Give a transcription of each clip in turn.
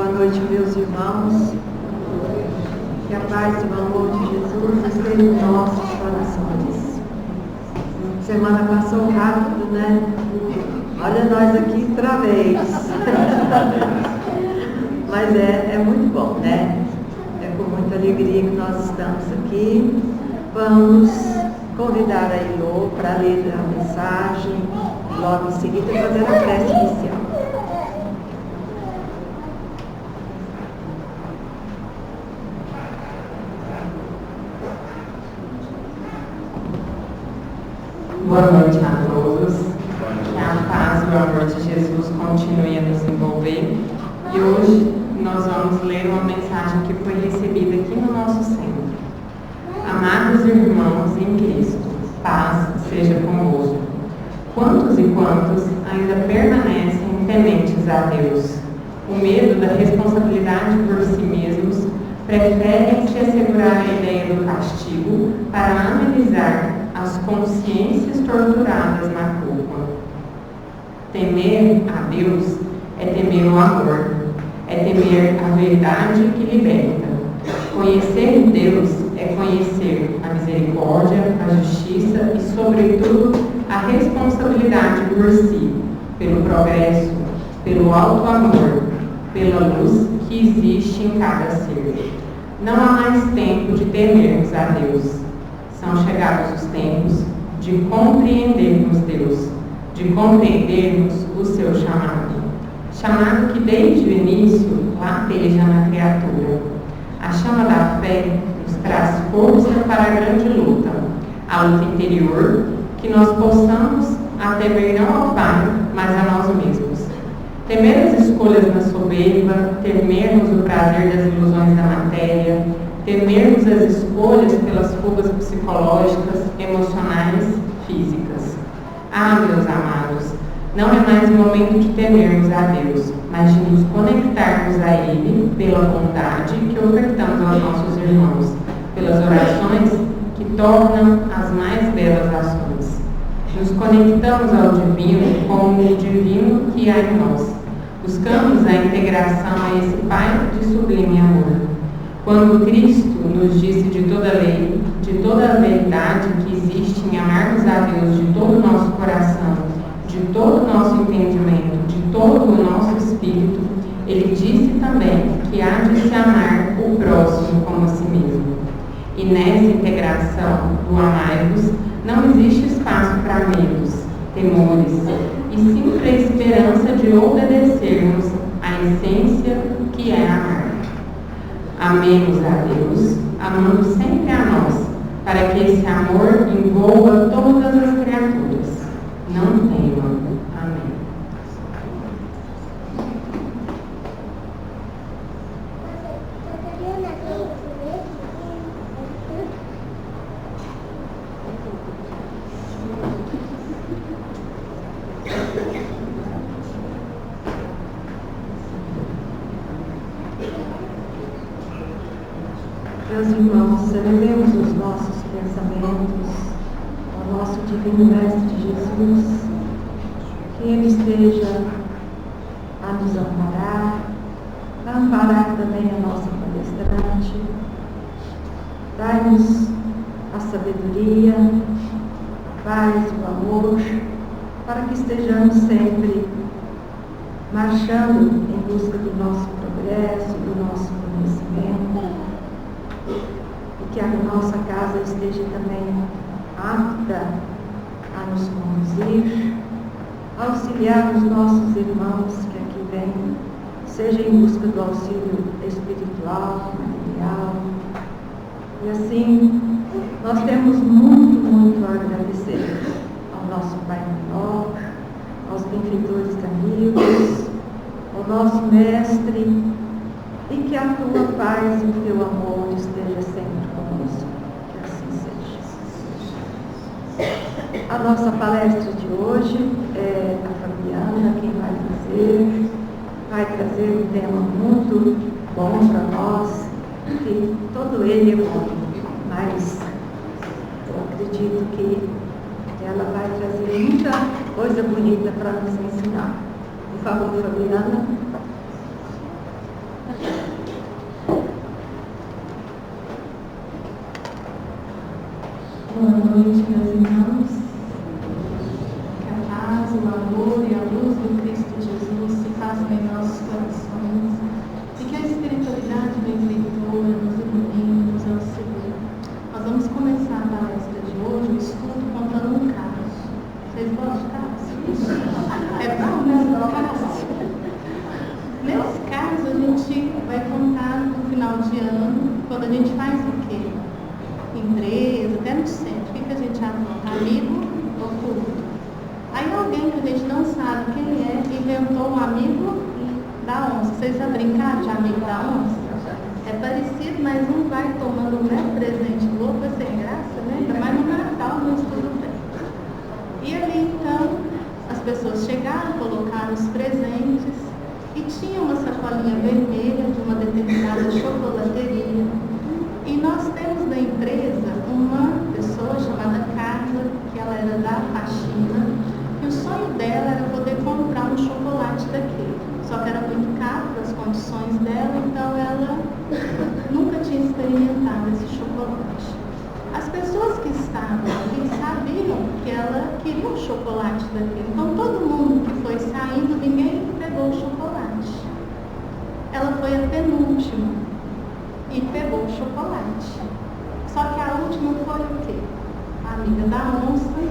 Boa noite, meus irmãos. Que a paz e o amor de Jesus estejam em nossos corações. Semana passou rápido, né? Olha nós aqui outra vez. Mas é muito bom, né? É com muita alegria que nós estamos aqui. Vamos convidar a Ilô para ler a mensagem, logo em seguida fazer a prece inicial. Boa noite a todos. Que a paz e o amor de Jesus continue a nos envolver. E hoje nós vamos ler uma mensagem que foi recebida aqui no nosso centro. Amados irmãos em Cristo, paz seja convosco. Quantos e quantos ainda permanecem tementes a Deus? O medo da responsabilidade por si mesmos preferem se assegurar a ideia do castigo para amenizar as consciências torturadas na culpa. Temer a Deus é temer o amor, é temer a verdade que liberta. Conhecer Deus é conhecer a misericórdia, a justiça e, sobretudo, a responsabilidade por si, pelo progresso, pelo alto amor, pela luz que existe em cada ser. Não há mais tempo de temermos a Deus. São chegados os tempos de compreendermos Deus, de compreendermos o seu chamado. Chamado que desde o início lateja na criatura. A chama da fé nos traz força para a grande luta, a luta interior, que nós possamos atemer não ao Pai, mas a nós mesmos. Temer as escolhas na soberba, temermos o prazer das ilusões da matéria, temermos as escolhas pelas fugas psicológicas, emocionais, físicas. Ah, meus amados, não é mais o momento de temermos a Deus, mas de nos conectarmos a Ele pela bondade que ofertamos aos nossos irmãos, pelas orações que tornam as mais belas ações. Nos conectamos ao divino como o divino que há em nós. Buscamos a integração a esse Pai de sublime amor. Quando Cristo nos disse de toda a lei, de toda a verdade que existe em amarmos a Deus de todo o nosso coração, de todo o nosso entendimento, de todo o nosso espírito, Ele disse também que há de se amar o próximo como a si mesmo. E nessa integração do amai-vos não existe espaço para medos, temores, e sim para a esperança de obedecermos à essência que é amar. Amemos a Deus, amando sempre a nós, para que esse amor envolva todas as criaturas. Não temam. Amém. Meus irmãos, elevemos os nossos pensamentos ao nosso Divino Mestre Jesus, que Ele esteja a nos amparar, a amparar também a nossa palestrante. Dai-nos a sabedoria, a paz, o amor, para que estejamos sempre marchando em busca do nosso progresso, do nosso conhecimento, e que a nossa casa esteja também apta a nos conduzir, auxiliar os nossos irmãos que aqui vêm, seja em busca do auxílio espiritual, material. E assim, nós temos muito a agradecer ao nosso Pai Maior, aos benfeitores amigos, ao nosso Mestre, e que a tua paz e o teu amor esteja sempre conosco. Que assim seja. A nossa palestra de hoje é a Fabiana quem vai trazer um tema muito bom para nós, que todo ele é bom, mas eu acredito que ela vai trazer muita coisa bonita para nos ensinar. Por favor, Fabiana. vai contar no final de ano, quando a gente faz o quê? Empresa, até no centro. O que a gente apronta? Amigo oculto. Aí alguém que a gente não sabe quem é, inventou um amigo da onça. Vocês já brincaram de amigo da onça? É parecido, mas um vai tomando um presente do outro, é sem graça, né? Mas no Natal, mas tudo bem. E ali então, as pessoas chegaram, colocaram os presentes e tinha uma sacolinha vermelha de uma determinada chocolateria. E nós temos na empresa uma pessoa chamada Carla, que ela era da faxina, e o sonho dela era poder comprar um chocolate daquele. Só que era muito caro para as condições dela, então ela nunca tinha experimentado esse chocolate. As pessoas que estavam aqui sabiam que ela queria um chocolate daquele. Então todo mundo que foi saindo, ninguém pegou o chocolate. Ela foi a penúltima e pegou o chocolate. Só que a última foi o quê? A amiga da onça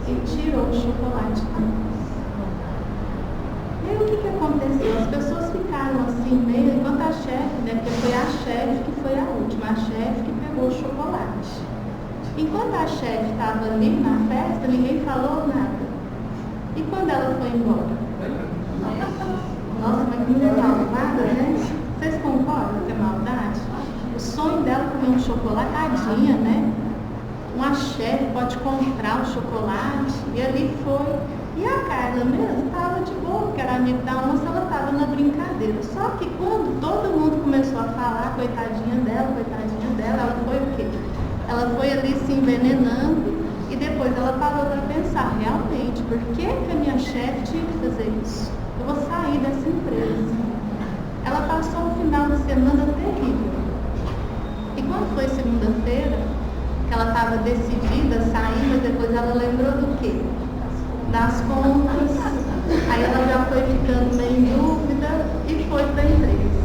e tirou o chocolate da onça. E aí o que aconteceu? As pessoas ficaram assim meio, enquanto a chefe, né? Porque foi a chefe que foi a última, a chefe que pegou o chocolate. Enquanto a chefe estava ali na festa, ninguém falou nada. E quando ela foi embora? Nossa, mas que mulher malvada, né? Vocês concordam que é maldade? O sonho dela comer um chocolate, tadinha, né? Uma chefe pode comprar o chocolate. E ali foi. E a Carla mesmo estava de boa, porque era amiga da onça, ela estava na brincadeira. Só que quando todo mundo começou a falar, coitadinha dela, ela foi o quê? Ela foi ali se envenenando e depois ela parou para pensar, realmente, por que a minha chefe tinha que fazer isso? Eu vou sair dessa empresa. Ela passou um final de semana terrível. E quando foi segunda-feira, que ela estava decidida a sair, mas depois ela lembrou do quê? Das contas. Aí ela já foi ficando meio em dúvida e foi para a empresa.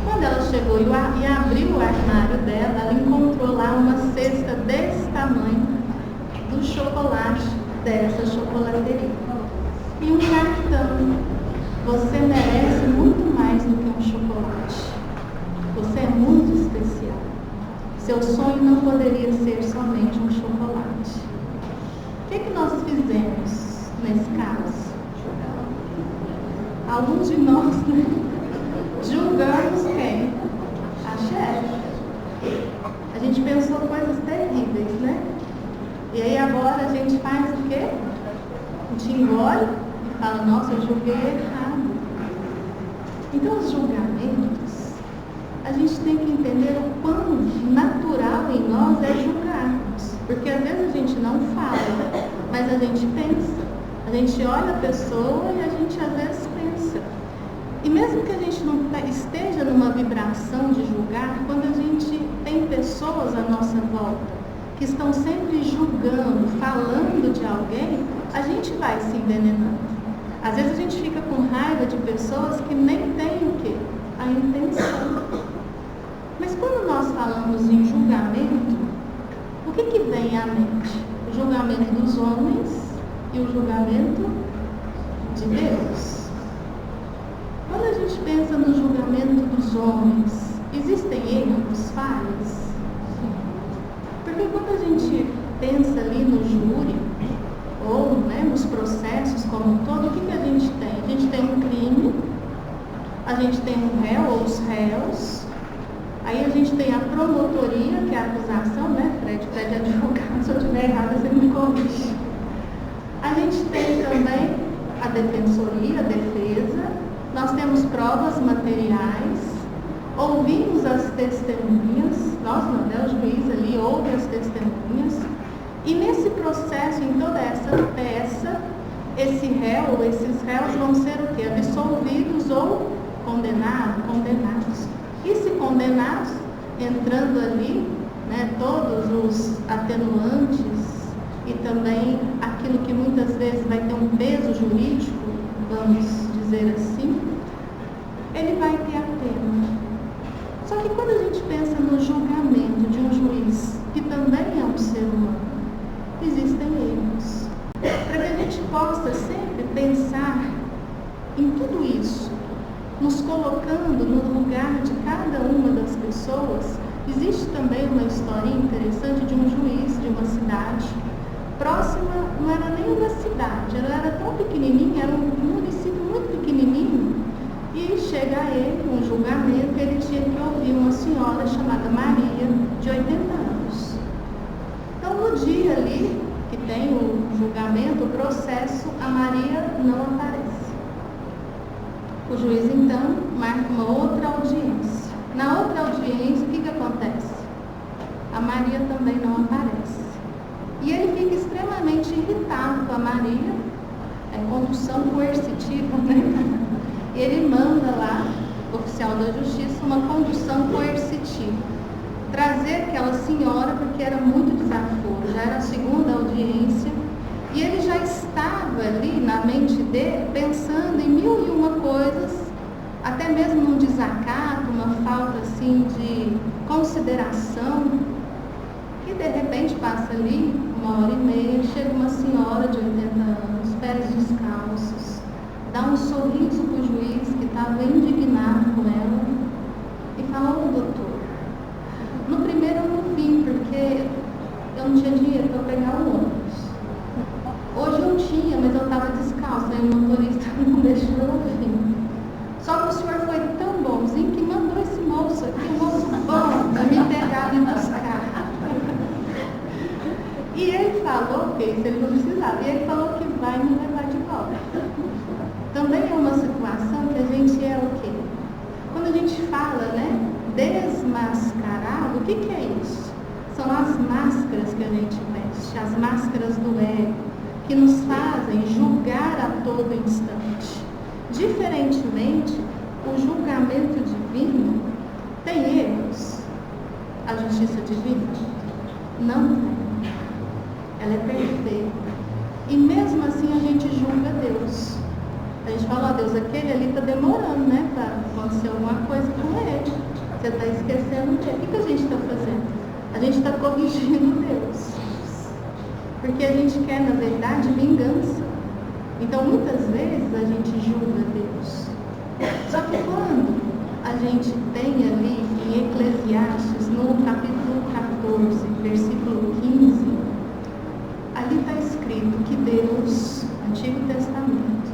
Quando ela chegou e abriu o armário dela, ela encontrou lá uma cesta desse tamanho do chocolate dessa chocolateria. E um cartão. Você merece muito mais do que um chocolate. Você é muito especial. Seu sonho não poderia ser somente um chocolate. O que nós fizemos nesse caso? Alguns de nós, né? Julgamos quem? A chefe. A gente pensou coisas terríveis, né? E aí agora a gente faz o quê? A gente engole e fala, nossa, eu julguei errado. Então os julgamentos, a gente tem que entender o quão natural em nós é julgarmos. Porque às vezes a gente não fala, mas a gente pensa. A gente olha a pessoa e a gente às vezes pensa. E mesmo que a gente não esteja numa vibração de julgar, quando a gente tem pessoas à nossa volta que estão sempre julgando, falando de alguém, a gente vai se envenenando. Às vezes a gente fica com raiva de pessoas que nem têm o quê? A intenção. Mas quando nós falamos em julgamento, o que vem à mente? O julgamento dos homens e o julgamento de Deus. Quando a gente pensa no julgamento dos homens, existem erros, falhas? Porque quando a gente pensa ali no júri, ou né, nos processos como um todo, o que a gente tem? A gente tem um crime, a gente tem um réu ou os réus, aí a gente tem a promotoria, que é a acusação, né? Fred é advogado, se eu estiver errado, você me corrige. A gente tem também a defensoria, a defesa, nós temos provas materiais, ouvimos as testemunhas, nós, né, o juiz ali ouve as testemunhas, e nesse processo, em toda essa peça, esse réu ou esses réus vão ser o quê? Absolvidos ou condenados. E se condenados, entrando ali, né, todos os atenuantes e também aquilo que muitas vezes vai ter um peso jurídico, vamos dizer assim, ele vai ter a pena. Só que quando a gente pensa no julgamento de um juiz, que também é um ser humano, existem erros. Para que a gente possa sempre pensar em tudo isso, nos colocando no lugar de cada uma das pessoas. Existe também uma historinha interessante de um juiz de uma cidade próxima, não era nem uma cidade, ela era tão pequenininha, era um município muito pequenininho, e chega a ele um julgamento, ele tinha que ouvir uma senhora chamada Maria, de 80 anos. Então, no dia ali que tem o julgamento, o processo, a Maria não aparece. O juiz, então, marca uma outra audiência. Na outra audiência, o que acontece? A Maria também não aparece. E ele fica extremamente irritado com a Maria, condução coercitiva, né? Ele manda lá, oficial da justiça, uma condução coercitiva. Trazer aquela senhora, porque era muito desaforo, já era a segunda audiência, e ele já estava ali na mente dele, pensando em mil e uma coisas, até mesmo num desacato, uma falta assim de consideração, e de repente passa ali 1h30, chega uma senhora de 80 anos, pés descalços, dá um sorriso para o juiz que estava indignado com ela e fala: ô doutor, no primeiro eu não vim porque eu não tinha dinheiro para pegar o ônibus. Hoje eu tinha, mas eu estava descalço, aí o motorista não deixou eu vir. Só que o senhor foi tão bonzinho que mandou esse moço aqui, um moço bom, para me pegar e me buscar. E ele falou que isso ele não precisava, e ele falou que vai me levar de volta. Também é uma situação que a gente é o quê? Quando a gente fala, né, desmascarado, o que é isso? São as máscaras que a gente veste, as máscaras do ego, que nos fazem julgar a todo instante. Diferentemente, o julgamento divino tem erros. A justiça divina não tem. Ela é perfeita. E mesmo assim a gente julga Deus. A gente fala: ó, Deus, aquele ali está demorando, né, para acontecer alguma coisa com ele. Você está esquecendo o quê? O que a gente está fazendo? A gente está corrigindo Deus. Porque a gente quer, na verdade, vingança. Então, muitas vezes a gente julga Deus. Só que quando a gente tem ali em Eclesiastes, no capítulo 14, versículo 15, ali está escrito que Deus, Antigo Testamento,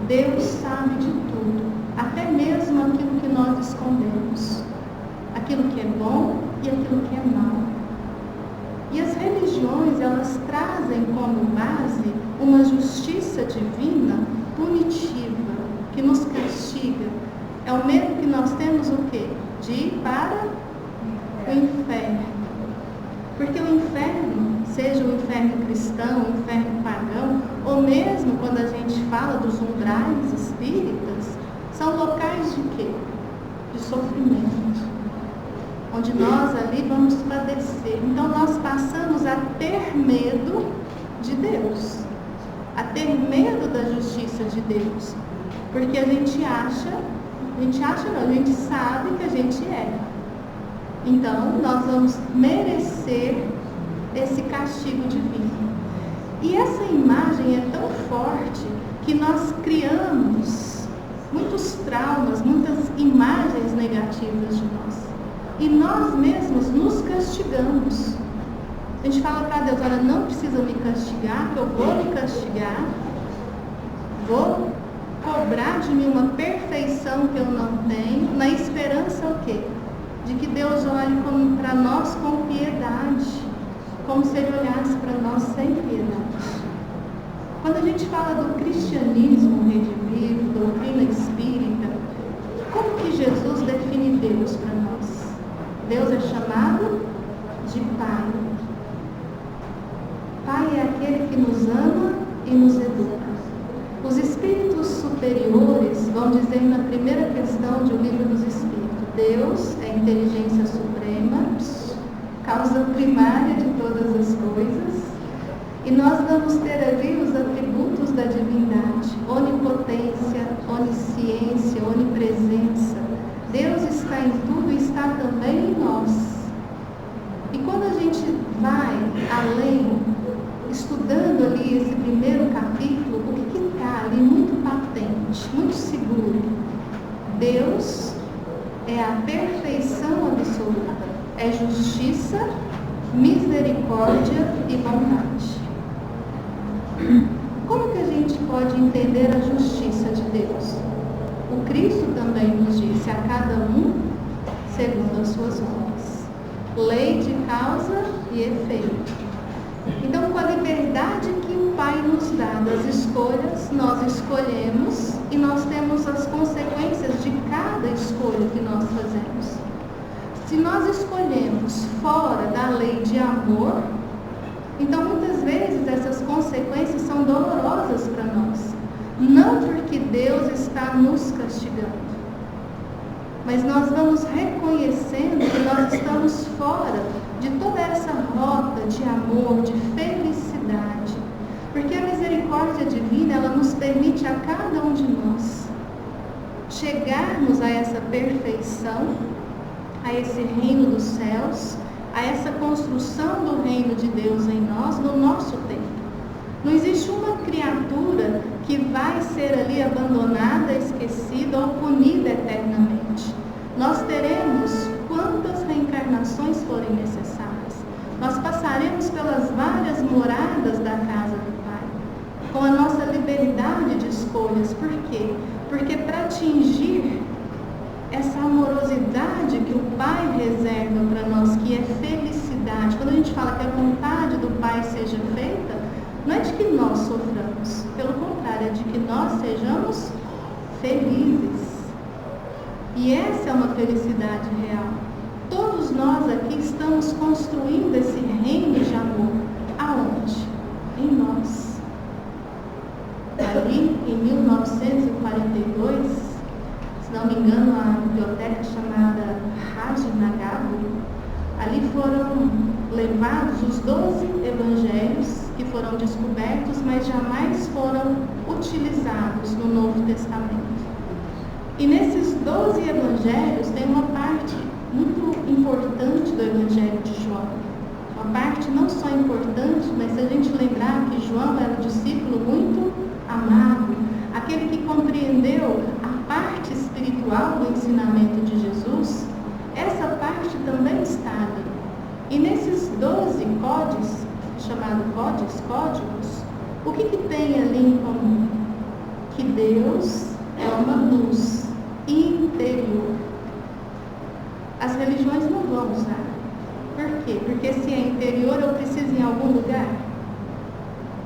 Deus sabe de tudo, até mesmo aquilo que nós escondemos, aquilo que é bom e aquilo que é mal. E as religiões, elas trazem como base uma justiça divina punitiva, que nos castiga. É o medo que nós temos o quê? De ir para o inferno. Porque o inferno, seja o inferno cristão, o inferno pagão, ou mesmo quando a gente fala dos umbrais espíritas, são locais de quê? De sofrimento. Onde nós ali vamos padecer. Então nós passamos a ter medo de Deus, a ter medo da justiça de Deus, porque a gente sabe que a gente erra. Então nós vamos merecer esse castigo divino. E essa imagem é tão forte que nós criamos muitos traumas, muitas imagens negativas de nós. E nós mesmos nos castigamos. A gente fala para Deus: olha, não precisa me castigar, que eu vou me castigar. Vou cobrar de mim uma perfeição que eu não tenho, na esperança o quê? De que Deus olhe para nós com piedade, como se Ele olhasse para nós sem piedade. Quando a gente fala do cristianismo redivivo, doutrina espírita, como que Jesus define Deus para nós? Deus é chamado de Pai. Pai é aquele que nos ama e nos educa. Os espíritos superiores vão dizer na primeira questão de O Livro dos Espíritos: Deus é a inteligência suprema, causa primária de todas as coisas. E nós vamos ter ali os atributos da divindade: onipotência, onisciência, onipresença. Deus está em tudo e está também em nós. E quando a gente vai além, estudando ali esse primeiro capítulo, o que está ali muito patente, muito seguro? Deus é a perfeição absoluta, é justiça, misericórdia e bondade. Como que a gente pode entender a justiça de Deus? O Cristo também nos disse: a cada um segundo as suas obras. Lei de causa e efeito. Então, com a liberdade que o Pai nos dá das escolhas, nós escolhemos e nós temos as consequências de cada escolha que nós fazemos. Se nós escolhemos fora da lei de amor, então muitas vezes essas consequências são dolorosas para nós. Não porque Deus está nos castigando, mas nós vamos reconhecendo que nós estamos fora de toda essa rota de amor, de felicidade. Porque a misericórdia divina, ela nos permite a cada um de nós chegarmos a essa perfeição, a esse reino dos céus, a essa construção do reino de Deus em nós, no nosso tempo. Não existe uma criatura que vai ser ali abandonada, esquecida ou punida eternamente. Nós teremos quantas reencarnações forem necessárias. Nós passaremos pelas várias moradas da casa do Pai, com a nossa liberdade de escolhas. Por quê? Porque para atingir essa amorosidade que o Pai reserva para nós, que é felicidade, quando a gente fala que a vontade do Pai seja feita, não é de que nós soframos, pelo contrário, é de que nós sejamos felizes. E essa é uma felicidade real. Todos nós aqui estamos construindo esse reino de amor. Aonde? Em nós. Ali, em 1942, se não me engano, a biblioteca chamada Rajnagaburi, ali foram levados os 12 evangelhos que foram descobertos, mas jamais foram utilizados no Novo Testamento. E nesses 12 evangelhos tem uma parte muito importante do Evangelho de João. Uma parte não só importante, mas se a gente lembrar que João era um discípulo muito amado, aquele que compreendeu a parte espiritual do ensinamento de Jesus, essa parte também está ali. E nesses 12 códigos, códigos, o que tem ali em comum? Que Deus é uma luz interior. As religiões não vão usar. Por quê? Porque se é interior, eu preciso ir em algum lugar.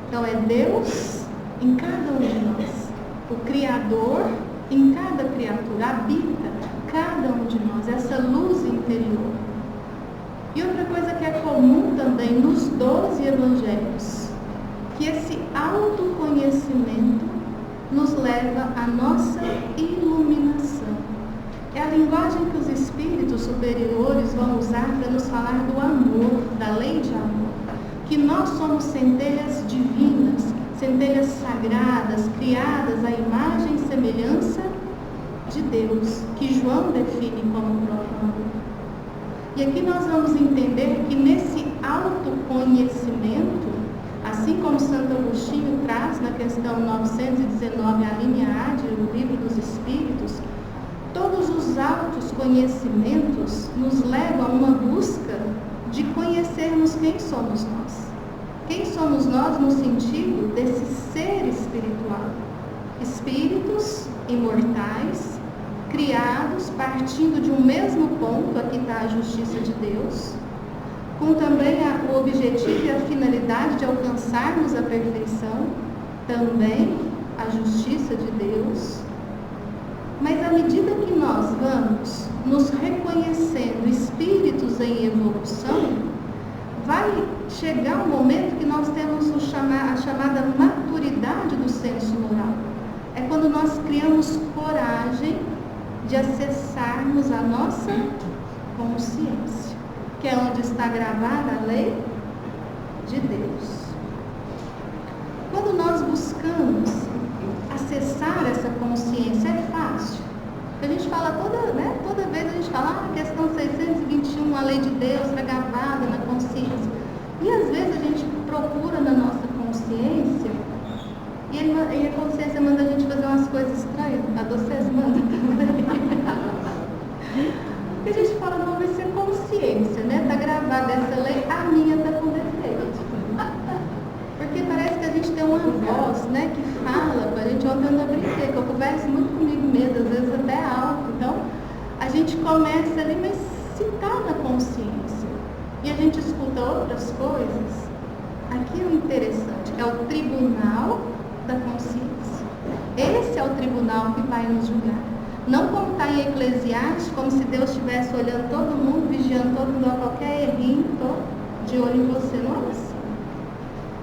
Então é Deus em cada um de nós. O Criador em cada criatura, habita cada um de nós, essa luz interior. E outra coisa que é comum também nos 12 evangelhos, que esse autoconhecimento nos leva à nossa iluminação. É a linguagem que os espíritos superiores vão usar para nos falar do amor, da lei de amor. Que nós somos centelhas divinas, centelhas sagradas, criadas à imagem e semelhança de Deus, que João define como próprio amor. E aqui nós vamos entender que nesse autoconhecimento, assim como Santo Agostinho traz na questão 919, a linha A do Livro dos Espíritos, todos os altos conhecimentos nos levam a uma busca de conhecermos quem somos nós. Quem somos nós no sentido desse ser espiritual. Espíritos imortais, criados partindo de um mesmo ponto, aqui está a justiça de Deus, com também o objetivo e a finalidade de alcançarmos a perfeição, também a justiça de Deus. Mas à medida que nós vamos nos reconhecendo espíritos em evolução, vai chegar um momento que nós temos a chamada maturidade do senso moral. É quando nós criamos coragem de acessarmos a nossa consciência, que é onde está gravada a lei de Deus. Quando nós buscamos acessar essa consciência, é fácil. A gente fala toda vez a gente fala, a questão 621, a lei de Deus está gravada na consciência. E às vezes a gente procura na nossa consciência e a consciência manda a gente fazer umas coisas estranhas. A vocês manda também. muitas vezes até alto. Então, a gente começa ali, mas se está na consciência e a gente escuta outras coisas, aqui é o interessante, é o tribunal da consciência. Esse é o tribunal que vai nos julgar. Não como está em Eclesiastes, como se Deus estivesse olhando todo mundo, vigiando todo mundo, a qualquer errinho, de olho em você. Não é assim.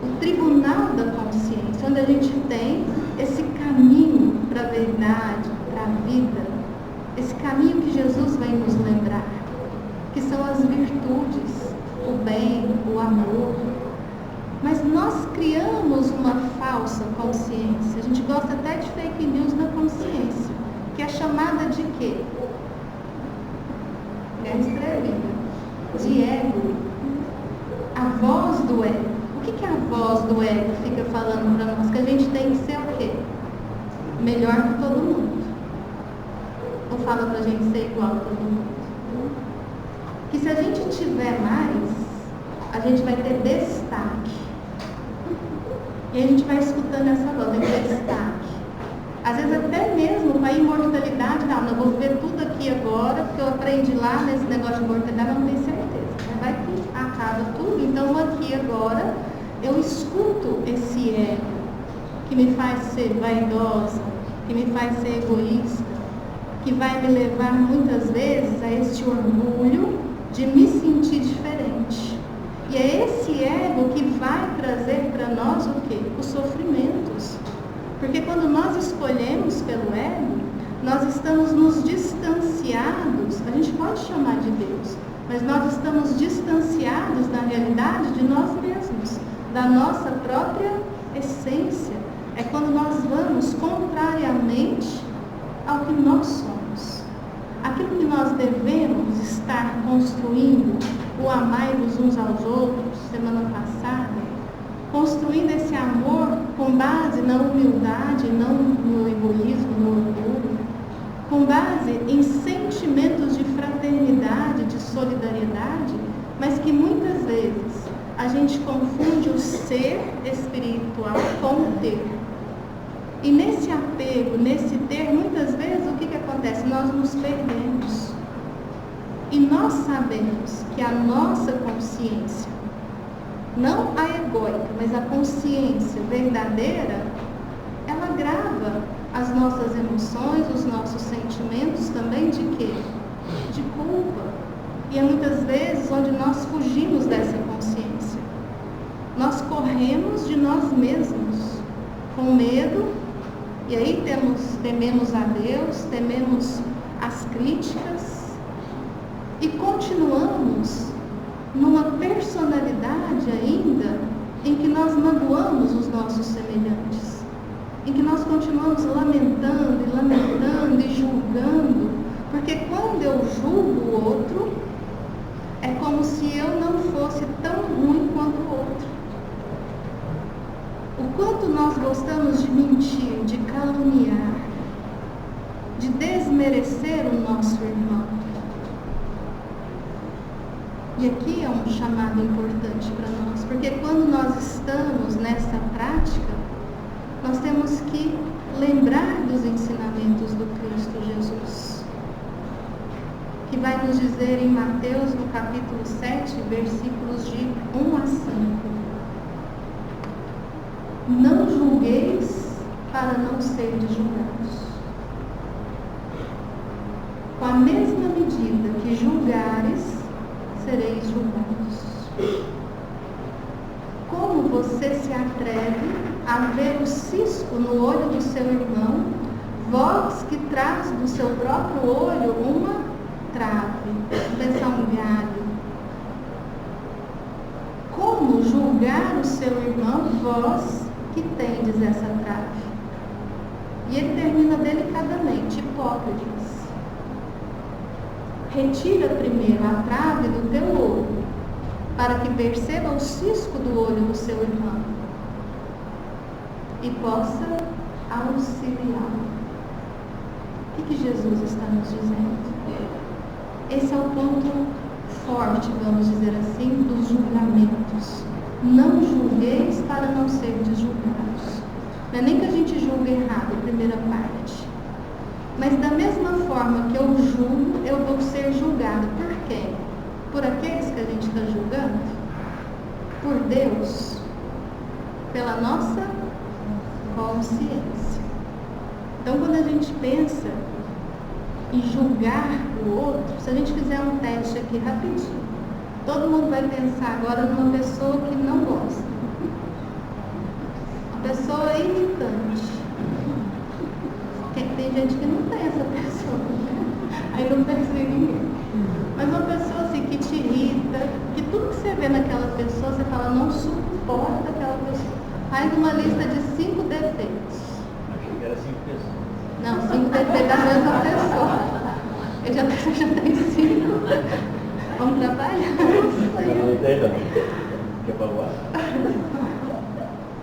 O tribunal da consciência, onde a gente tem esse caminho para a verdade, para a vida, esse caminho que Jesus vem nos lembrar, que são as virtudes, o bem, o amor. Mas nós criamos uma falsa consciência. A gente gosta até de fake news na consciência, que é chamada de quê? De ego. A voz do ego. O que a voz do ego fica falando para nós? Que a gente tem que ser o quê? Melhor que todo mundo. Ou fala para a gente ser igual a todo mundo? Que se a gente tiver mais, a gente vai ter destaque. E a gente vai escutando essa voz, vai ter destaque. Às vezes até mesmo com a imortalidade, não, eu vou ver tudo aqui agora, porque eu aprendi lá nesse negócio de imortalidade, mas não tenho certeza. Vai que acaba tudo, então aqui agora eu escuto esse ego que me faz ser vaidosa, que me faz ser egoísta, que vai me levar muitas vezes a este orgulho de me sentir diferente. E é esse ego que vai trazer para nós o quê? Os sofrimentos. Porque quando nós escolhemos pelo ego, nós estamos nos distanciados, a gente pode chamar de Deus, mas nós estamos distanciados da realidade de nós mesmos, da nossa própria essência. É quando nós vamos contrariamente ao que nós somos. Aquilo que nós devemos estar construindo, o amai-vos uns aos outros, semana passada, construindo esse amor com base na humildade, não no egoísmo, no orgulho, com base em sentimentos de fraternidade, de solidariedade, mas que muitas vezes a gente confunde o ser espiritual com o ter. E nesse apego, nesse ter, muitas vezes o que acontece? Nós nos perdemos. E nós sabemos que a nossa consciência, não a egóica, mas a consciência verdadeira, ela grava as nossas emoções, os nossos sentimentos também de quê? De culpa. E é muitas vezes onde nós fugimos dessa consciência. Nós corremos de nós mesmos, com medo, e aí tememos a Deus, tememos as críticas, e continuamos numa personalidade ainda em que nós magoamos os nossos semelhantes, em que nós continuamos lamentando e julgando, porque quando eu julgo o outro, é como se eu não fosse tão ruim quanto o outro. O quanto nós gostamos de mentir, de caluniar, de desmerecer o nosso irmão. E aqui é um chamado importante para nós, porque quando nós estamos nessa prática, nós temos que lembrar dos ensinamentos do Cristo Jesus, que vai nos dizer em Mateus, no capítulo 7, versículos de 1 a 5. Não julgueis para não serdes julgados. Com a mesma medida que julgares, sereis julgados. Como você se atreve a ver o cisco no olho do seu irmão, vós que traz do seu próprio olho uma trave, pensar um galho? Como julgar o seu irmão, vós que tendes essa trave? E ele termina delicadamente: hipócritas. Retira primeiro a trave do teu olho, para que perceba o cisco do olho do seu irmão e possa auxiliá-lo. O que Jesus está nos dizendo? Esse é o ponto forte, vamos dizer assim, dos julgamentos. Não julgueis para não serdes julgados. Não é nem que a gente julgue errado, a primeira parte. Mas da mesma forma que eu julgo, eu vou ser julgada. Por quem? Por aqueles que a gente está julgando? Por Deus? Pela nossa consciência. Então, quando a gente pensa em julgar o outro, se a gente fizer um teste aqui rapidinho, todo mundo vai pensar agora numa pessoa que não gosta. Uma pessoa irritante. Tem gente que não tem essa pessoa, né? Aí não pensa em ninguém. Mas uma pessoa assim que te irrita, que tudo que você vê naquela pessoa, você fala, não suporta aquela pessoa. Faz uma lista de 5 defeitos. Achei que era 5 pessoas. Não, 5 defeitos da mesma pessoa. Eu já tenho 5. Vamos trabalhar? Não tem não. Quer falar?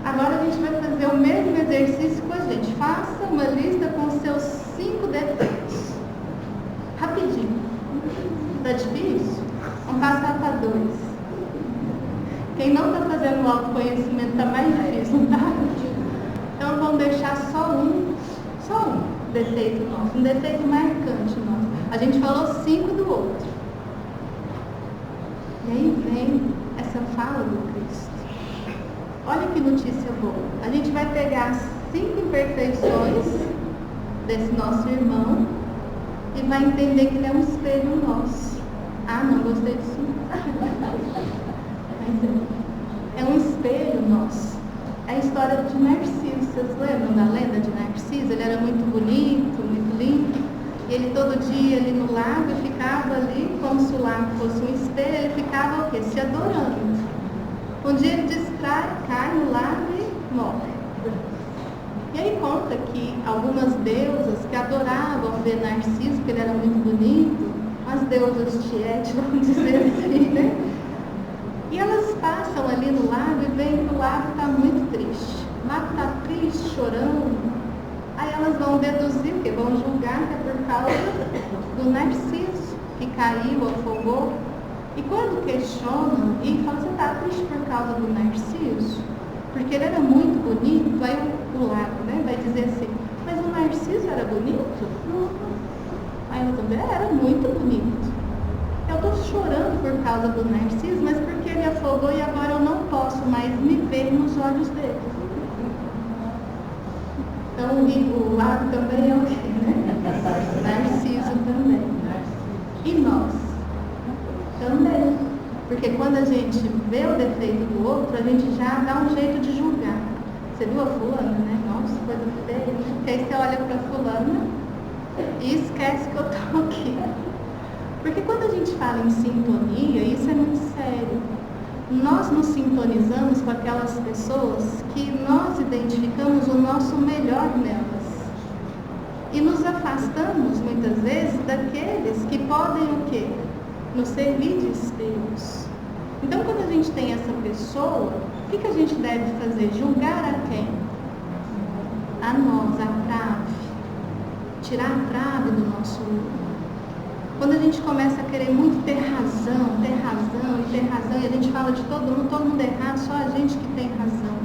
Agora a gente vai fazer o mesmo exercício com a gente. Faça uma lista com seus 5 defeitos. Rapidinho. Tá difícil? Vamos passar para 2. Quem não está fazendo o autoconhecimento está mais difícil, não tá? Então vamos deixar só um defeito nosso, um defeito marcante nosso. A gente falou 5 do outro. E aí vem essa fala do Cristo. Olha que notícia boa. A gente vai pegar as 5 imperfeições desse nosso irmão e vai entender que ele é um espelho nosso. Ah, não gostei disso. É um espelho nosso. É a história de Narciso. Vocês lembram da lenda de Narciso? Ele era muito bonito, muito lindo. E ele todo dia ali no lago ficava ali, como se o lago fosse um espelho, ele ficava o quê? Se adorando. Um dia ele distrai, cai no lago e morre. E aí conta que algumas deusas que adoravam ver Narciso, porque ele era muito bonito, as deusas Tiete, vamos dizer assim, né? E elas passam ali no lago e veem que o lago está muito triste. O lago está triste, chorando. Aí elas vão deduzir o quê? Vão julgar que é por causa do Narciso, que caiu, afogou. E quando questionam e falam, você está triste por causa do Narciso? Porque ele era muito bonito, aí o lago, né, vai dizer assim, mas o Narciso era bonito? Aí ela também era muito bonito. Eu estou chorando por causa do Narciso, mas porque ele afogou e agora eu não posso mais me ver nos olhos dele. Então o lago também é o quê, né? Narciso também. E nós? Também. Porque quando a gente vê o defeito do outro, a gente já dá um jeito de julgar. Você viu a fulana, né? Nossa, coisa feia, né? Porque aí você olha para a fulana e esquece que eu estou aqui. Porque quando a gente fala em sintonia, isso é muito sério. Nós nos sintonizamos com aquelas pessoas que nós identificamos o nosso melhor nelas. E nos afastamos, muitas vezes, daqueles que podem o quê? Nos servir de espelhos. Então, quando a gente tem essa pessoa, o que a gente deve fazer? Julgar a quem? A nós, a trave. Tirar a trave do nosso olho. Quando a gente começa a querer muito ter razão, e a gente fala de todo mundo errado, só a gente que tem razão.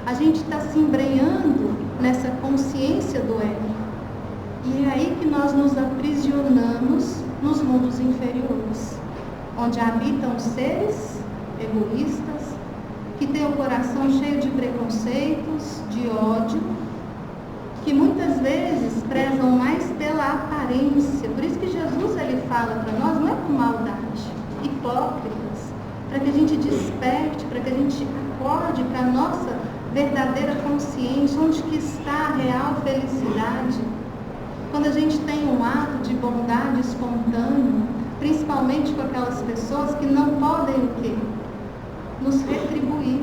A gente está se embrenhando nessa consciência do ego. E é aí que nós nos aprisionamos nos mundos inferiores, onde habitam seres egoístas, que têm o coração cheio de preconceitos, de ódio, que muitas vezes prezam mais pela aparência. Por isso que Jesus ele fala para nós, não é com maldade, hipócritas, para que a gente desperte, para que a gente acorde para a nossa verdadeira consciência, onde que está a real felicidade. Quando a gente tem um ato de bondade espontâneo, principalmente com aquelas pessoas que não podem o quê? Nos retribuir.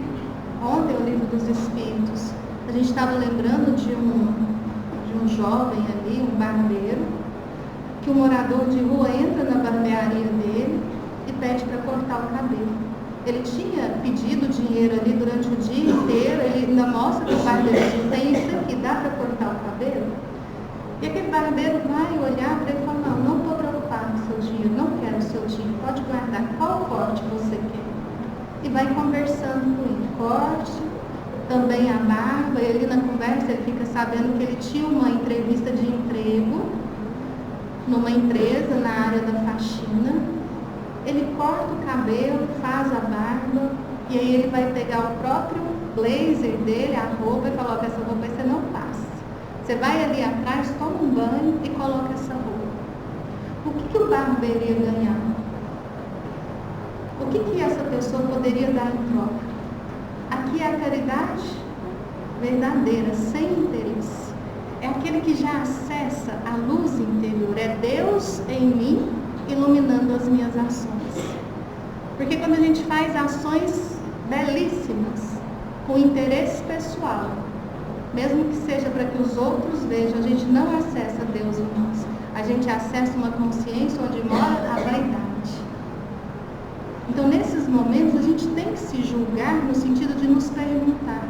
Ontem o livro dos Espíritos, a gente estava lembrando de um jovem ali, um barbeiro, que o morador de rua entra na barbearia dele e pede para cortar o cabelo. Ele tinha pedido dinheiro ali durante o dia inteiro, ele ainda mostra para o barbeiro, tem isso aqui, dá para cortar o cabelo? E aquele barbeiro vai olhar para ele e falar, não estou preocupado com o seu dinheiro, não quero o seu dinheiro, pode guardar, qual corte você quer? E vai conversando com ele, corte, também a barba, e ali na conversa ele fica sabendo que ele tinha uma entrevista de emprego numa empresa, na área da faxina, ele corta o cabelo, faz a barba, e aí ele vai pegar o próprio blazer dele, a roupa, e coloca essa roupa e você não passa. Você vai ali atrás, toma um banho e coloca essa roupa. O que o barbeiro ia ganhar? O que essa pessoa poderia dar em troca? Aqui é a caridade verdadeira, sem interesse. É aquele que já acessa a luz interior. É Deus em mim, iluminando as minhas ações. Porque quando a gente faz ações belíssimas, com interesse pessoal, mesmo que seja para que os outros vejam, a gente não acessa Deus em nós. A gente acessa uma consciência onde mora a vaidade. Então, nesses momentos, a gente tem que se julgar no sentido de nos perguntar.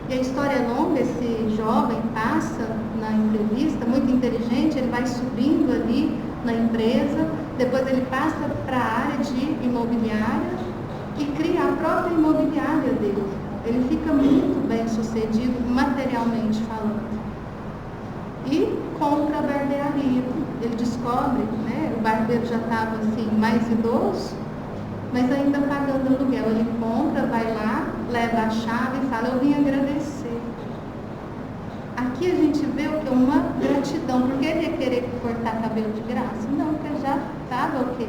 E a história é longa, esse jovem passa na entrevista, muito inteligente, ele vai subindo ali na empresa, depois ele passa para a área de imobiliária e cria a própria imobiliária dele. Ele fica muito bem sucedido, materialmente falando. E compra a barbearia. Ele descobre, né, o barbeiro já estava assim, mais idoso, mas ainda pagando aluguel. Ele compra, vai lá, leva a chave e fala, eu vim agradecer. Aqui a gente vê o que? Uma gratidão. Porque ele ia querer cortar cabelo de graça? Não, porque já estava o quê?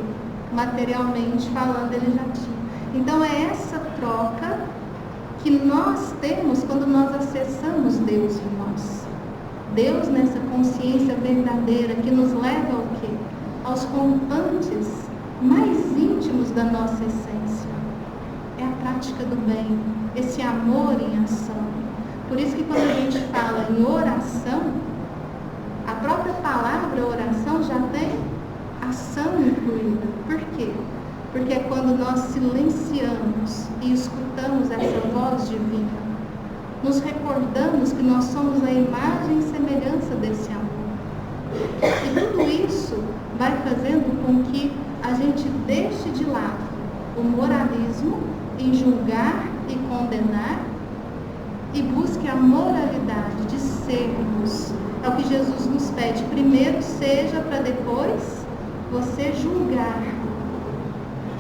Materialmente falando, ele já tinha. Então é essa troca que nós temos quando nós acessamos Deus em nós. Deus nessa consciência verdadeira que nos leva ao quê? Aos rompantes mais íntimos da nossa essência. É a prática do bem, esse amor em ação. Por isso que quando a gente fala em oração, a própria palavra oração já tem ação incluída. Por quê? Porque é quando nós silenciamos e escutamos essa voz divina. Nos recordamos que nós somos a imagem e semelhança desse amor. E tudo isso vai fazendo com que a gente deixe de lado o moralismo em julgar e condenar e busque a moralidade de sermos. É o que Jesus nos pede. Primeiro seja para depois você julgar.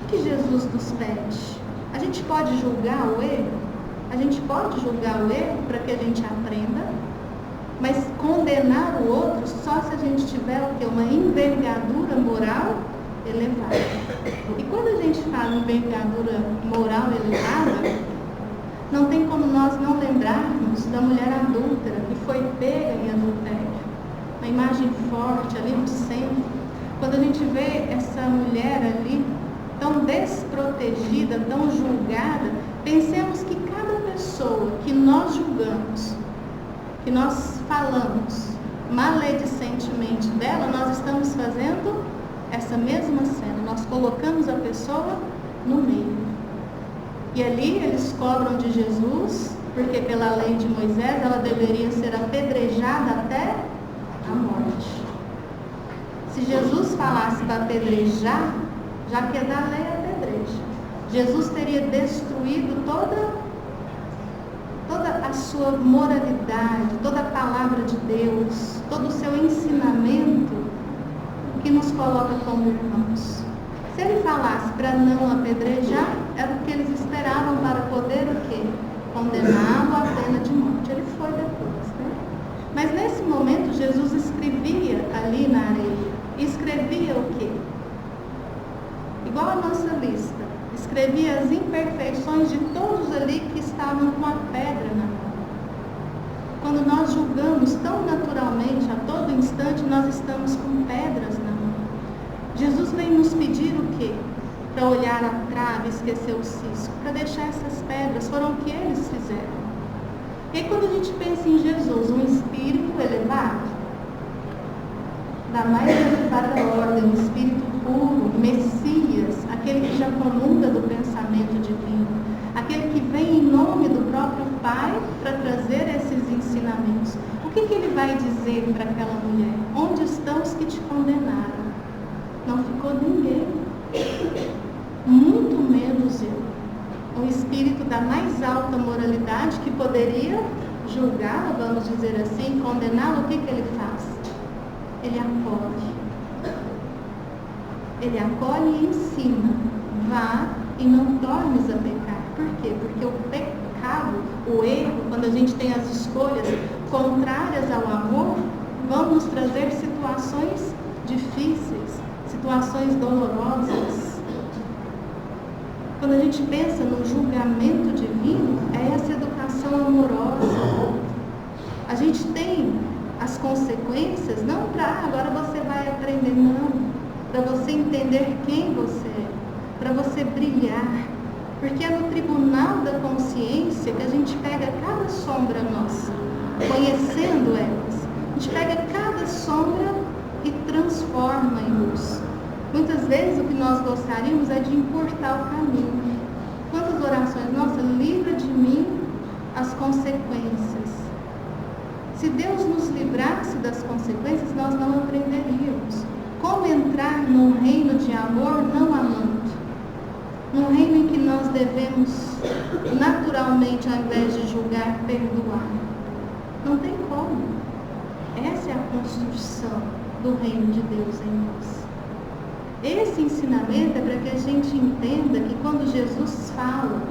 O que Jesus nos pede? A gente pode julgar o erro? A gente pode julgar o erro para que a gente aprenda, mas condenar o outro só se a gente tiver o quê? Uma envergadura moral elevada. E quando a gente fala em envergadura moral elevada, não tem como nós não lembrarmos da mulher adúltera que foi pega em adultério. Uma imagem forte ali no centro. Quando a gente vê essa mulher ali tão desprotegida, tão julgada, pensemos que cada pessoa que nós julgamos, que nós falamos maledicentemente dela, nós estamos fazendo essa mesma cena. Nós colocamos a pessoa no meio. E ali eles cobram de Jesus, porque pela lei de Moisés ela deveria ser apedrejada até a morte. Se Jesus falasse para apedrejar, já que é da lei apedreja, Jesus teria destruído toda a sua moralidade, toda a palavra de Deus, todo o seu ensinamento que nos coloca como irmãos. Se ele falasse para não apedrejar, era o que eles esperavam para poder o quê? Condená-lo à pena de morte. Ele foi depois, né? Mas nesse momento Jesus escrevia ali na areia. E escrevia o quê? Igual a nossa lista. Escrevia as imperfeições de todos ali que estavam com a pedra na mão. Quando nós julgamos tão naturalmente, a todo instante, nós estamos com pedras na mão. Jesus vem nos pedir o quê? Para olhar a trave e esquecer o cisco, para deixar essas pedras, foram o que eles fizeram. E aí, quando a gente pensa em Jesus, um espírito elevado, da mais elevada ordem, um espírito puro, Messias, aquele que já comunga do pensamento divino, aquele que vem em nome do próprio Pai para trazer esses ensinamentos. O que ele vai dizer para aquela mulher? Onde estão os que te condenaram? Não ficou ninguém, muito menos eu. Um espírito da mais alta moralidade que poderia julgá-lo, vamos dizer assim, condená-lo, o que ele faz? Ele acolhe, Ele acolhe e ensina. Vá e não tornes a pecar. Por quê? Porque o pecado, o erro, quando a gente tem as escolhas contrárias ao amor, vão nos trazer situações difíceis, situações dolorosas. Quando a gente pensa no julgamento divino, é essa educação amorosa. A gente tem as consequências, não para agora você vai aprender, não. Para você entender quem você é, para você brilhar. Porque é no tribunal da consciência que a gente pega cada sombra nossa, conhecendo elas. A gente pega cada sombra e transforma em luz. Muitas vezes o que nós gostaríamos é de encurtar o caminho. Quantas orações? Nossa, livra de mim as consequências. Se Deus nos livrasse das consequências, nós não aprenderíamos. Como entrar num reino de amor não amando? Num reino em que nós devemos, naturalmente, ao invés de julgar, perdoar. Não tem como. Essa é a construção do reino de Deus em nós. Esse ensinamento é para que a gente entenda que quando Jesus fala,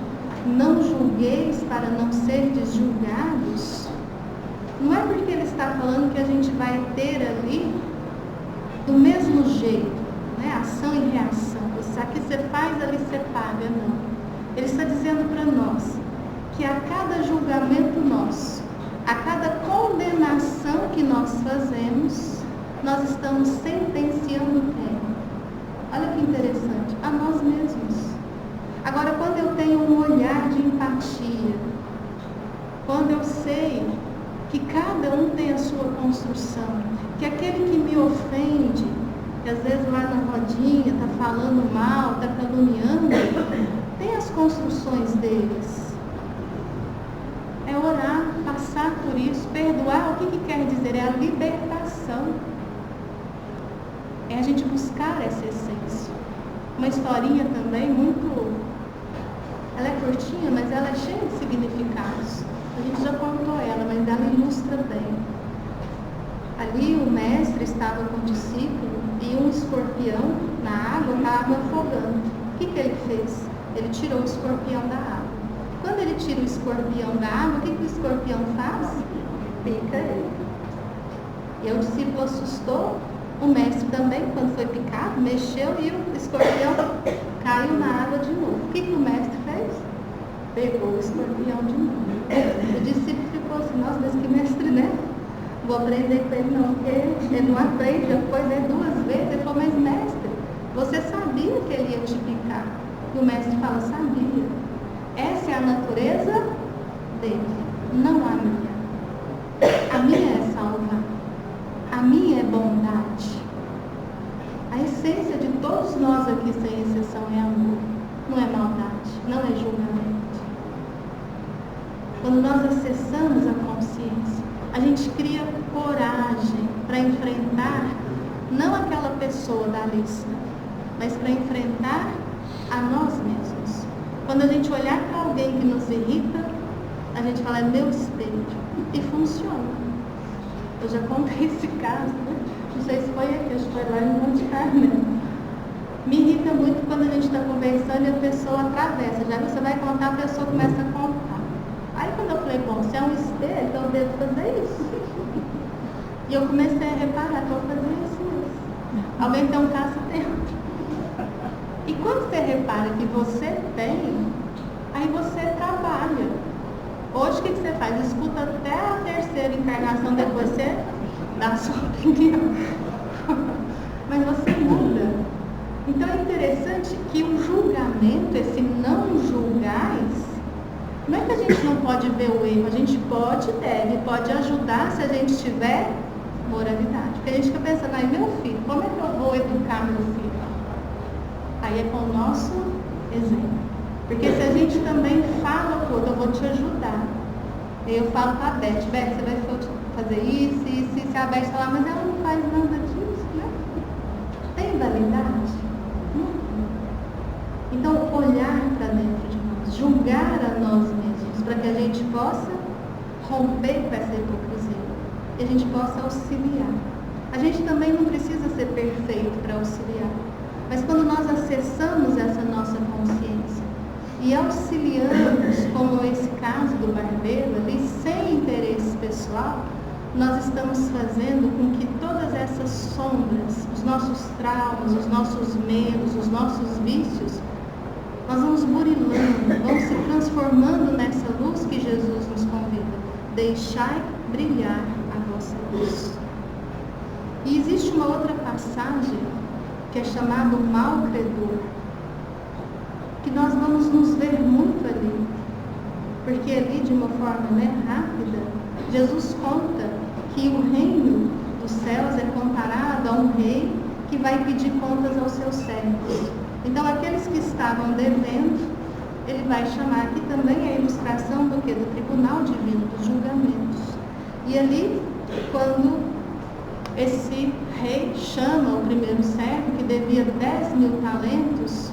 não julgueis para não serdes julgados, não é porque ele está falando que a gente vai ter ali do mesmo jeito, né? Ação e reação. Aqui você faz, ali você paga, não. Ele está dizendo para nós que a cada julgamento nosso, a cada condenação que nós fazemos, nós estamos sentenciando quem? Olha que interessante, a nós mesmos. Agora, quando eu tenho um olhar de empatia, quando eu sei que cada um tem a sua construção, que aquele que me ofende, que às vezes lá na rodinha está falando mal, está caluniando, tem as construções deles. É orar, passar por isso, perdoar. O que quer dizer? É a libertação. É a gente buscar essa essência. Uma historinha também muito... Ela é curtinha, mas ela é cheia de significados. A gente já contou ela, mas ela ilustra bem. Ali o mestre estava com o discípulo e um escorpião na água estava afogando. O que ele fez? Ele tirou o escorpião da água. Quando ele tira o escorpião da água, o que o escorpião faz? Pica ele. E o discípulo assustou. O mestre também, quando foi picado, mexeu e o escorpião caiu na água de novo. O que o mestre fez? Pegou o escorpião de novo. O discípulo ficou assim, nossa, mas que mestre, né? Vou aprender com ele não, porque ele não aprende, depois é 2 vezes. Ele falou, mas mestre, você sabia que ele ia te picar? E o mestre fala, sabia. Essa é a natureza dele, não a minha. A minha é salvar. A minha é bondade. A essência de todos nós aqui, sem exceção, é amor. Não é maldade, não é julgamento. Quando nós acessamos a consciência, a gente cria coragem para enfrentar, não aquela pessoa da lista, mas para enfrentar a nós mesmos. Quando a gente olhar para alguém que nos irrita, a gente fala, é meu espelho. E funciona. Eu já contei esse caso, né? Não sei se foi aqui, acho que foi lá em Monte Carmelo. Me irrita muito quando a gente está conversando e a pessoa atravessa. Já você vai contar, a pessoa começa a contar. Aí quando eu falei, bom, se é um espelho, então eu devo fazer isso. E eu comecei a reparar que eu vou fazer isso mesmo. Alguém tem um caça-tempo. E quando você repara que você tem, aí você trabalha. Hoje o que você faz? Escuta até a 3ª encarnação, depois você dá a sua opinião. Mas você muda. Então é interessante que o julgamento, esse não julgais, não é que a gente não pode ver o erro, a gente pode ajudar se a gente tiver moralidade. Porque a gente fica pensando, ai meu filho, como é que eu vou educar meu filho? Aí é com o nosso exemplo. Porque se a gente também fala, pô, eu vou te ajudar. Aí eu falo para a Beth, você vai fazer isso, e a Beth fala, mas ela não faz nada disso, né? Tem validade? Então, olhar para dentro de nós, julgar a nós mesmos, para que a gente possa romper com essa hipocrisia, e a gente possa auxiliar. A gente também não precisa ser perfeito para auxiliar. Mas quando nós acessamos essa nossa consciência e auxiliamos, como esse caso do barbeiro ali, sem interesse pessoal, nós estamos fazendo com que todas essas sombras, os nossos traumas, os nossos medos, os nossos vícios, nós vamos burilando, vamos se transformando nessa luz que Jesus nos convida. Deixai brilhar a vossa luz. E existe uma outra passagem que é chamada o mal credor, que nós vamos nos ver muito ali, porque ali, de uma forma rápida, Jesus conta que o reino dos céus é comparado a um rei que vai pedir contas aos seus servos. Então, aqueles que estavam devendo, ele vai chamar, aqui também a ilustração do quê? Do tribunal divino, dos julgamentos. E ali, quando esse rei chama o primeiro servo, que devia 10.000 talentos,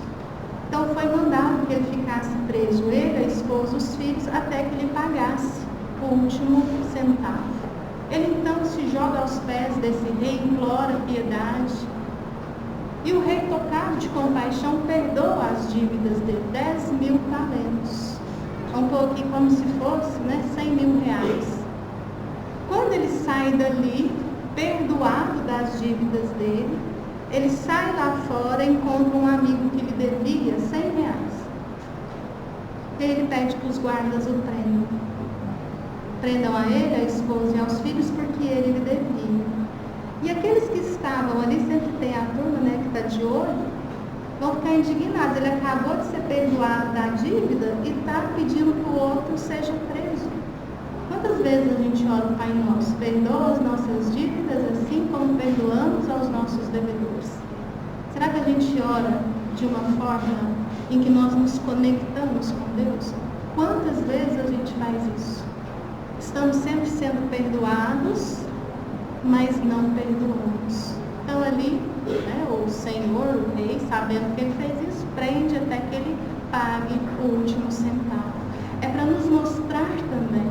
então foi mandado que ele ficasse preso, ele, a esposa, os filhos, até que ele pagasse o último centavo. Ele então se joga aos pés desse rei, implora piedade. E o rei, tocado de compaixão, perdoa as dívidas dele, 10.000 talentos. Vamos pôr aqui como se fosse 100.000 reais. Quando ele sai dali, perdoado das dívidas dele, ele sai lá fora e encontra um amigo que lhe devia 100 reais. E ele pede que os guardas o prendam a ele, a esposa e aos filhos, porque ele lhe devia. E aqueles que estavam ali, sempre tem a turma que está de olho, vão ficar indignados. Ele acabou de ser perdoado da dívida e está pedindo que o outro seja preso. Quantas vezes a gente ora o Pai Nosso? Perdoa as nossas dívidas assim como perdoamos aos nossos devedores. Será que a gente ora de uma forma em que nós nos conectamos com Deus? Quantas vezes a gente faz isso? Estamos sempre sendo perdoados, mas não perdoamos. Então ali, o Senhor, o Rei, sabendo que ele fez isso, prende até que ele pague o último centavo. É para nos mostrar também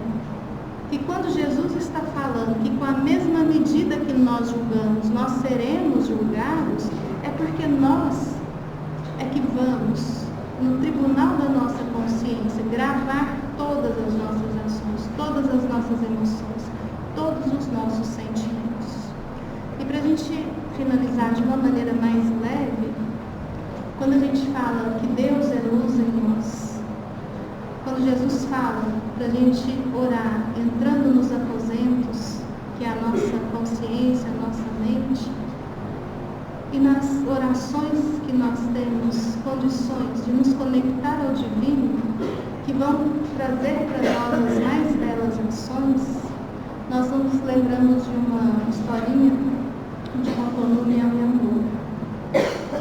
que quando Jesus está falando que com a mesma medida que nós julgamos, nós seremos julgados, é porque nós é que vamos, no tribunal da nossa consciência, gravar todas as nossas ações, todas as nossas emoções, todos os nossos sentimentos. E para a gente finalizar de uma maneira mais leve, quando a gente fala que Deus é luz em nós, quando Jesus fala para a gente orar, entrando nos aposentos, que é a nossa consciência, a nossa mente, e nas orações que nós temos condições de nos conectar ao divino, que vão trazer para nós as mais belas ações, nós nos lembramos de uma historinha de comunhão e amor,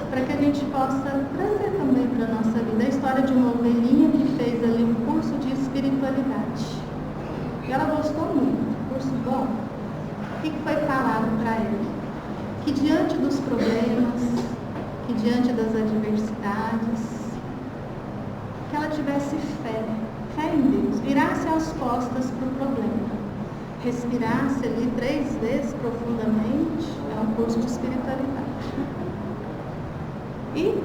para que a gente possa trazer também para a nossa vida a história de uma ovelhinha que fez ali um curso de espiritualidade. E ela gostou muito, curso bom. O que foi falado para ela? Que diante dos problemas, que diante das adversidades, que ela tivesse fé em Deus, virasse as costas para o problema, respirasse ali 3 vezes profundamente, é um curso de espiritualidade, e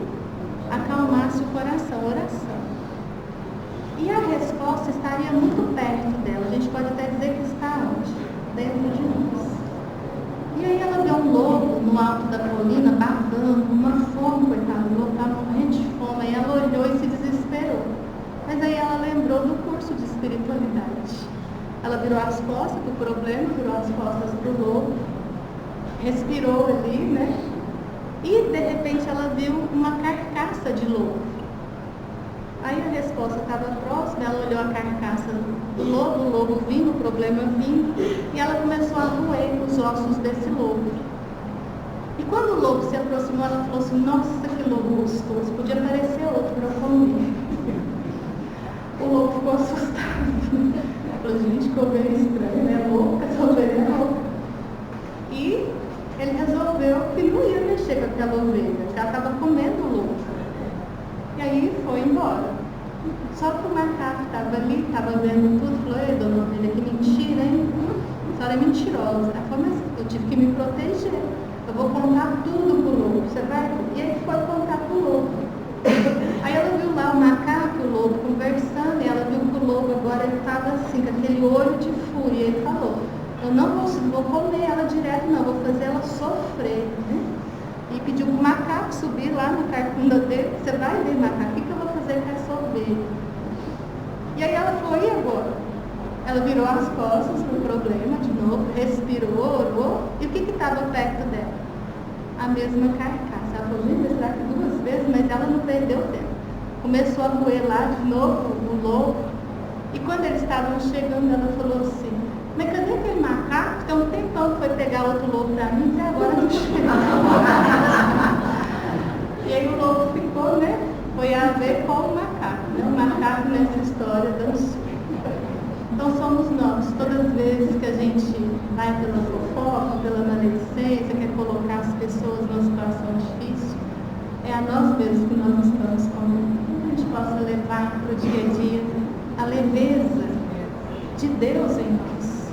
acalmasse o coração, oração. E a resposta estaria muito perto dela, a gente pode até dizer que está onde? Dentro de nós. E aí ela viu um lobo no alto da colina, babando, uma fome, coitado, o lobo estava morrendo de fome, aí ela olhou e se desesperou. Mas aí ela lembrou do curso de espiritualidade. Ela virou as costas para o problema, virou as costas para o lobo, respirou ali, E de repente ela viu uma carcaça de lobo. Aí a resposta estava próxima, ela olhou a carcaça do lobo, o lobo vindo, o problema vindo, e ela começou a roer os ossos desse lobo. E quando o lobo se aproximou, ela falou assim: nossa, que lobo gostoso, podia aparecer outro para eu comer. O lobo ficou assustado. Ela falou: gente, que ovelha estranha, louca, essa ovelha é louca. E ele resolveu que não ia mexer com aquela ovelha, que ela estava comendo o lobo. E aí foi embora. Só que o macaco que estava ali, estava vendo tudo, falou: ei, dona ovelha, que mentira, hein? A senhora é mentirosa. Ela falou: mas eu tive que me proteger. Eu vou contar tudo pro lobo, você vai? E aí foi contando o olho de fúria. Ele falou, eu não vou comer ela direto, não, vou fazer ela sofrer. Né? E pediu para o macaco subir lá na carcunda dele. Você vai ver, macaco, o que eu vou fazer com essa ovelha? E aí ela falou, e agora? Ela virou as costas para o problema de novo, respirou, orou. E o que estava perto dela? A mesma carcaça. Ela falou, gente, será que 2 vezes? Mas ela não perdeu tempo. Começou a roer lá de novo o lobo. E quando eles estavam chegando, ela falou assim, mas cadê aquele macaco? Tem um tempão que foi pegar outro lobo para mim, até agora não chegou. E aí o lobo ficou, né? Foi a ver com o macaco. Né? O macaco nessa história dançou. Então somos nós, todas as vezes que a gente vai pela fofoca, pela maledicência, quer colocar as pessoas numa situação difícil, é a nós mesmos que nós estamos comendo. Que a gente possa levar para o dia a dia a leveza de Deus em nós.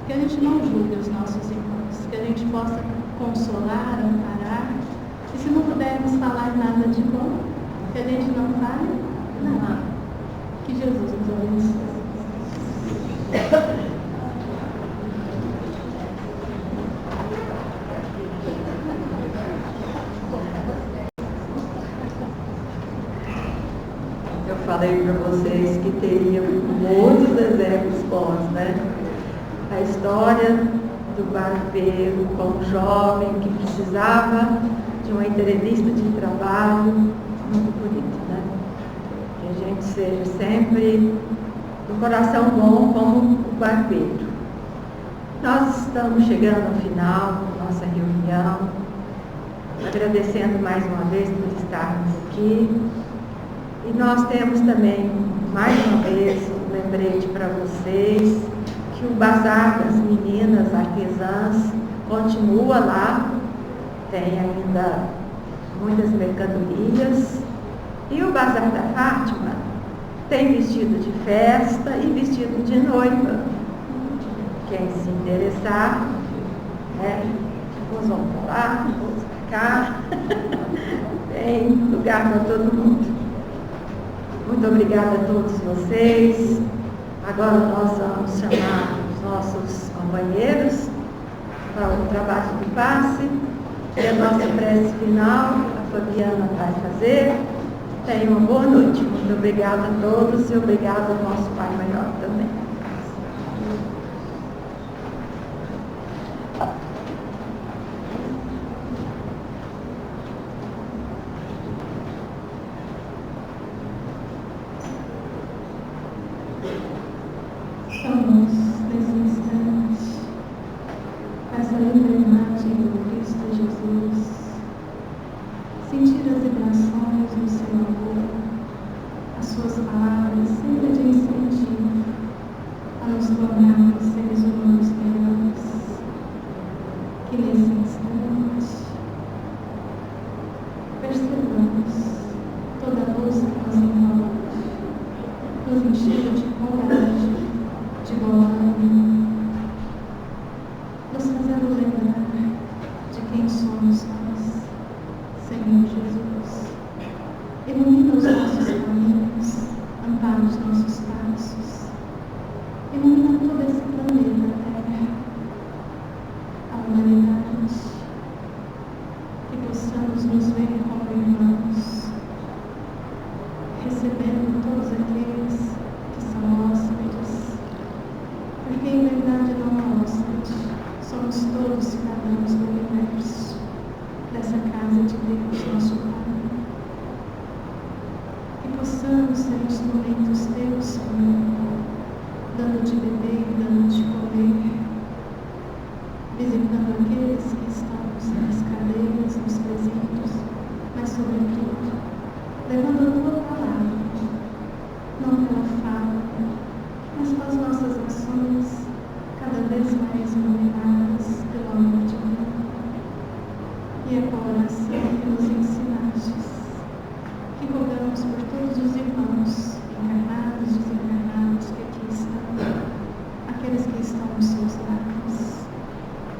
Que a gente não julgue os nossos irmãos, que a gente possa consolar, amparar. E se não pudermos falar nada de bom, que a gente não fale nada. Que Jesus nos abençoe. Eu falei para vocês que teria muitos exemplos bons, né? A história do barbeiro com um jovem que precisava de uma entrevista de trabalho, muito bonito, né? Que a gente seja sempre do coração bom como o barbeiro. Nós estamos chegando ao final da nossa reunião, agradecendo mais uma vez por estarmos aqui. E nós temos também, mais uma vez, um lembrete para vocês, que o Bazar das Meninas Artesãs continua lá, tem ainda muitas mercadorias. E o Bazar da Fátima tem vestido de festa e vestido de noiva. Quem se interessar, né? Uns vão para lá, outros para cá. Tem lugar para todo mundo. Muito obrigada a todos vocês. Agora nós vamos chamar os nossos companheiros para o trabalho do passe. E a nossa prece final, a Fabiana vai fazer. Tenham uma boa noite. Muito obrigada a todos e obrigada ao nosso Pai Maior também. Estamos nesse instante com essa linda imagem do Cristo Jesus, sentir as vibrações do seu amor, as suas palavras sempre de incentivo a nos tornarmos seres humanos melhores. Que nesse instante percebamos toda a luz que nos envolve, nos enchendo de coragem, de bom ânimo, nos fazendo lembrar de quem somos nós, Senhor Jesus. Ilumina os nossos caminhos, ampara os nossos passos, ilumina todo esse planeta Terra, a humanidade, que possamos nos ver como irmãos, recebendo todos aqueles que são hóspedes, porque em verdade não há hóspede, somos todos cidadãos do universo, dessa casa de Deus, nosso Pai. Que possamos ser instrumentos teus, Senhor, dando de beber e dando de comer, visitando aqueles que estão nas cadeias, nos presídios, mas sobretudo, levando a tua palavra, não pela fala, mas com as nossas ações cada vez mais iluminadas pelo amor de Deus. E é com a oração que nos ensinastes, que rogamos por todos os irmãos, encarnados, desencarnados, que aqui estão, aqueles que estão nos seus lares,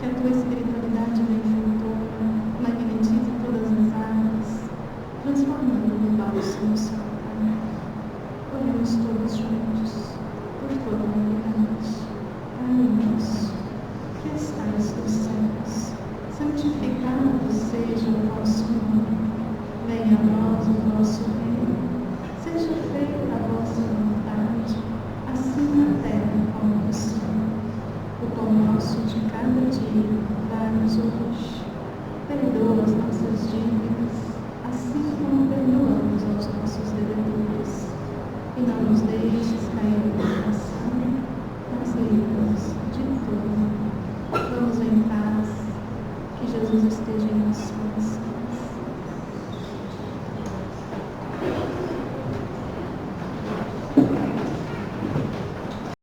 que a tua espiritualidade benfeitora magnetize todas as áreas, transformando no bálsamo seu Pai. Oremos todos juntos, por toda a humanidade. Venha a nós o vosso reino, seja feita a vossa vontade, assim na terra como no céu. O pão nosso de cada dia, dá-nos hoje. Perdoa as nossas dívidas, assim como perdoamos aos nossos devedores. E não nos deixes cair em tentação, mas livra-nos de tudo. Vamos em paz, que Jesus esteja em nosso coração.